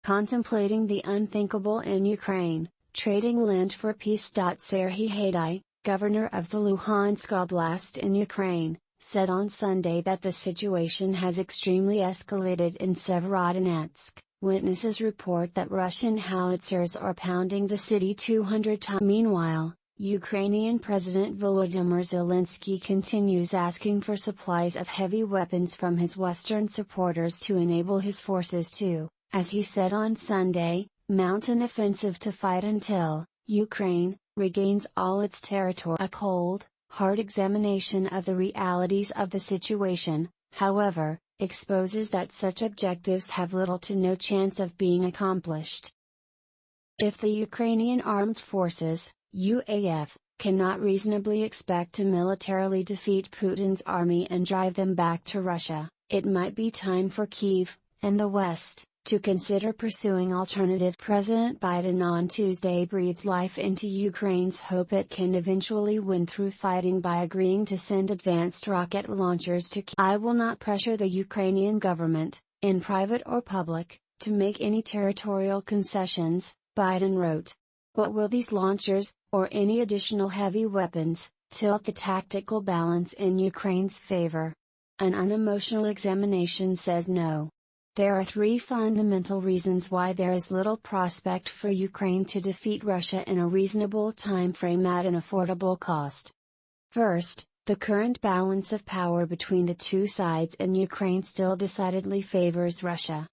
contemplating the unthinkable in Ukraine, trading land for peace. Serhiy Haidai, governor of the Luhansk Oblast in Ukraine, said on Sunday that the situation has extremely escalated in Severodonetsk. Witnesses report that Russian howitzers are pounding the city 200 times. Meanwhile, Ukrainian President Volodymyr Zelensky continues asking for supplies of heavy weapons from his Western supporters to enable his forces to, as he said on Sunday, mount an offensive to fight until Ukraine regains all its territory. A cold, hard examination of the realities of the situation, however, exposes that such objectives have little to no chance of being accomplished. If the Ukrainian Armed Forces, UAF, cannot reasonably expect to militarily defeat Putin's army and drive them back to Russia, it might be time for Kyiv, and the West, to consider pursuing alternatives. President Biden on Tuesday breathed life into Ukraine's hope it can eventually win through fighting by agreeing to send advanced rocket launchers to Kyiv. I will not pressure the Ukrainian government, in private or public, to make any territorial concessions, Biden wrote. But will these launchers, or any additional heavy weapons, tilt the tactical balance in Ukraine's favor? An unemotional examination says no. There are three fundamental reasons why there is little prospect for Ukraine to defeat Russia in a reasonable time frame at an affordable cost. First, the current balance of power between the two sides in Ukraine still decidedly favors Russia.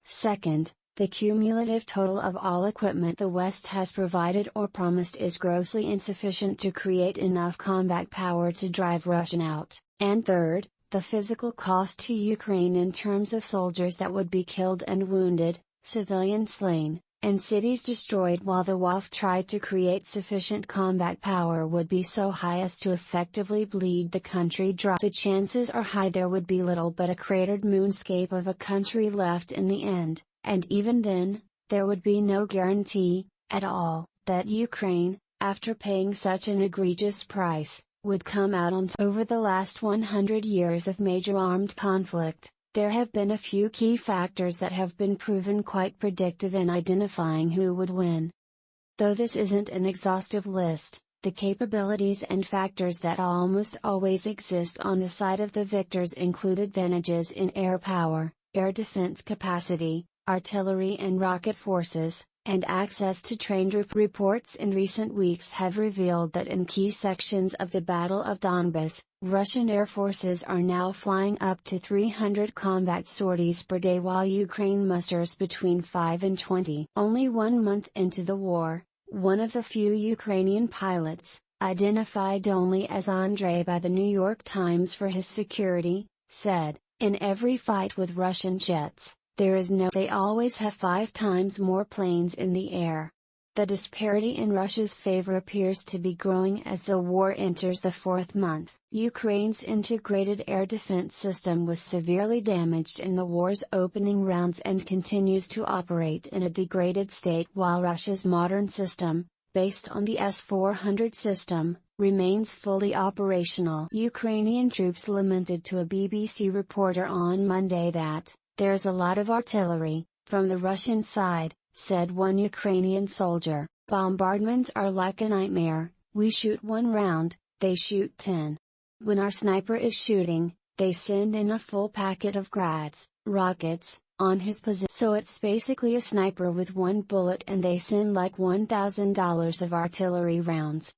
Second, the cumulative total of all equipment the West has provided or promised is grossly insufficient to create enough combat power to drive Russia out. And third, the physical cost to Ukraine in terms of soldiers that would be killed and wounded, civilians slain, and cities destroyed while the WAF tried to create sufficient combat power would be so high as to effectively bleed the country dry. The chances are high there would be little but a cratered moonscape of a country left in the end. And even then, there would be no guarantee, at all, that Ukraine, after paying such an egregious price, would come out on top. Over the last 100 years of major armed conflict, there have been a few key factors that have been proven quite predictive in identifying who would win. Though this isn't an exhaustive list, the capabilities and factors that almost always exist on the side of the victors include advantages in air power, air defense capacity, artillery and rocket forces, and access to trained reports in recent weeks have revealed that in key sections of the Battle of Donbas, Russian air forces are now flying up to 300 combat sorties per day while Ukraine musters between 5 and 20. Only 1 month into the war, one of the few Ukrainian pilots, identified only as Andrei by the New York Times for his security, said, "In every fight with Russian jets, they always have 5 times more planes in the air." The disparity in Russia's favor appears to be growing as the war enters the 4th month. Ukraine's integrated air defense system was severely damaged in the war's opening rounds and continues to operate in a degraded state while Russia's modern system, based on the S-400 system, remains fully operational. Ukrainian troops lamented to a BBC reporter on Monday that, "There's a lot of artillery, from the Russian side," said one Ukrainian soldier. "Bombardments are like a nightmare, we shoot 1 round, they shoot 10. When our sniper is shooting, they send in a full packet of grads, rockets, on his position. So it's basically a sniper with 1 bullet and they send like $1,000 of artillery rounds."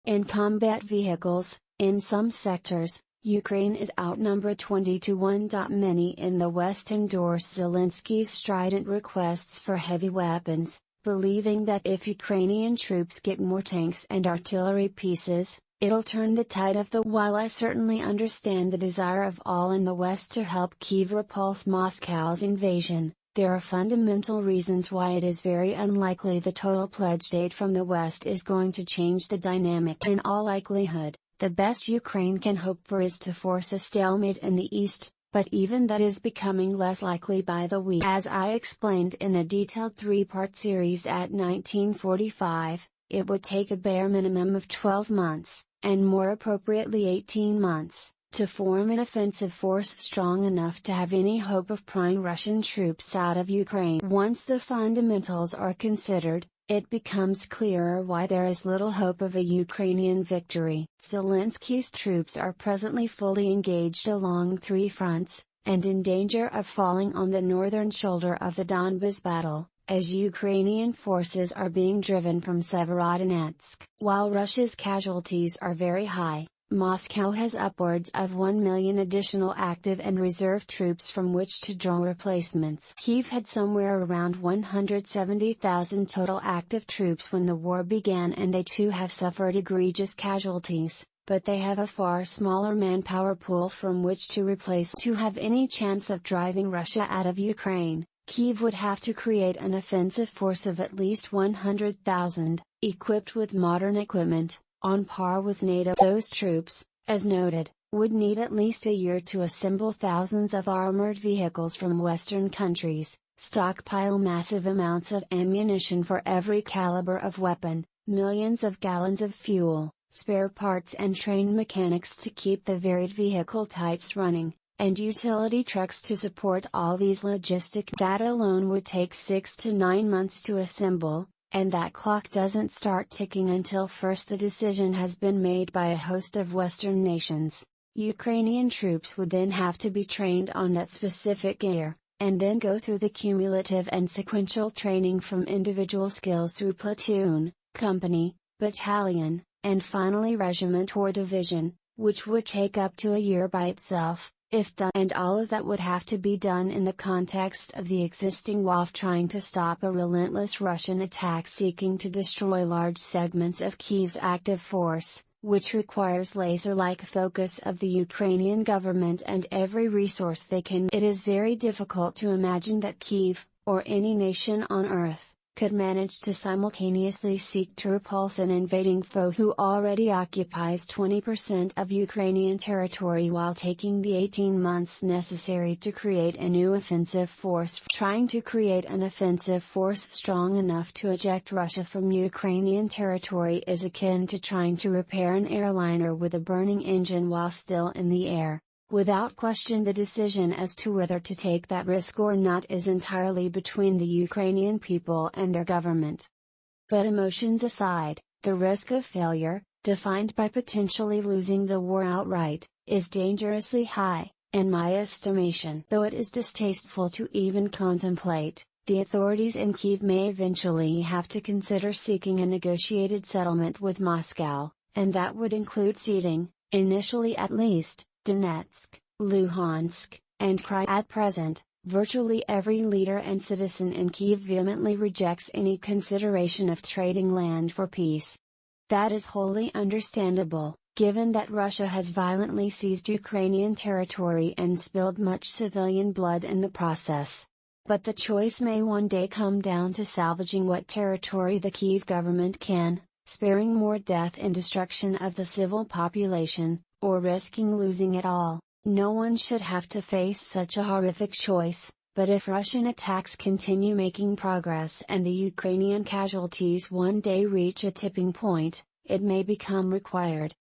In combat vehicles, in some sectors, Ukraine is outnumbered 20-1. Many in the West endorsed Zelensky's strident requests for heavy weapons, believing that if Ukrainian troops get more tanks and artillery pieces, it'll turn the tide of the war. While I certainly understand the desire of all in the West to help Kyiv repulse Moscow's invasion, there are fundamental reasons why it is very unlikely the total pledged aid from the West is going to change the dynamic. In all likelihood, the best Ukraine can hope for is to force a stalemate in the East, but even that is becoming less likely by the week. As I explained in a detailed 3-part series at 1945, it would take a bare minimum of 12 months, and more appropriately 18 months, to form an offensive force strong enough to have any hope of prying Russian troops out of Ukraine. Once the fundamentals are considered, it becomes clearer why there is little hope of a Ukrainian victory. Zelensky's troops are presently fully engaged along 3 fronts, and in danger of falling on the northern shoulder of the Donbas battle, as Ukrainian forces are being driven from Severodonetsk. While Russia's casualties are very high, Moscow has upwards of 1 million additional active and reserve troops from which to draw replacements. Kyiv had somewhere around 170,000 total active troops when the war began, and they too have suffered egregious casualties, but they have a far smaller manpower pool from which to replace. To have any chance of driving Russia out of Ukraine, Kyiv would have to create an offensive force of at least 100,000, equipped with modern equipment, on par with NATO. Those troops, as noted, would need at least a year to assemble thousands of armored vehicles from Western countries, stockpile massive amounts of ammunition for every caliber of weapon, millions of gallons of fuel, spare parts and trained mechanics to keep the varied vehicle types running, and utility trucks to support all these logistics. That alone would take 6 to 9 months to assemble, and that clock doesn't start ticking until first the decision has been made by a host of Western nations. Ukrainian troops would then have to be trained on that specific gear, and then go through the cumulative and sequential training from individual skills through platoon, company, battalion, and finally regiment or division, which would take up to a year by itself, if done. And all of that would have to be done in the context of the existing war of trying to stop a relentless Russian attack seeking to destroy large segments of Kyiv's active force, which requires laser-like focus of the Ukrainian government and every resource they can. It is very difficult to imagine that Kyiv, or any nation on earth, could manage to simultaneously seek to repulse an invading foe who already occupies 20% of Ukrainian territory while taking the 18 months necessary to create a new offensive force. Trying to create an offensive force strong enough to eject Russia from Ukrainian territory is akin to trying to repair an airliner with a burning engine while still in the air. Without question, the decision as to whether to take that risk or not is entirely between the Ukrainian people and their government. But emotions aside, the risk of failure, defined by potentially losing the war outright, is dangerously high, in my estimation. Though it is distasteful to even contemplate, the authorities in Kyiv may eventually have to consider seeking a negotiated settlement with Moscow, and that would include ceding, initially at least, Donetsk, Luhansk, and Crimea. At present, virtually every leader and citizen in Kyiv vehemently rejects any consideration of trading land for peace. That is wholly understandable, given that Russia has violently seized Ukrainian territory and spilled much civilian blood in the process. But the choice may one day come down to salvaging what territory the Kyiv government can, sparing more death and destruction of the civil population, or risking losing it all. No one should have to face such a horrific choice, but if Russian attacks continue making progress and the Ukrainian casualties one day reach a tipping point, it may become required,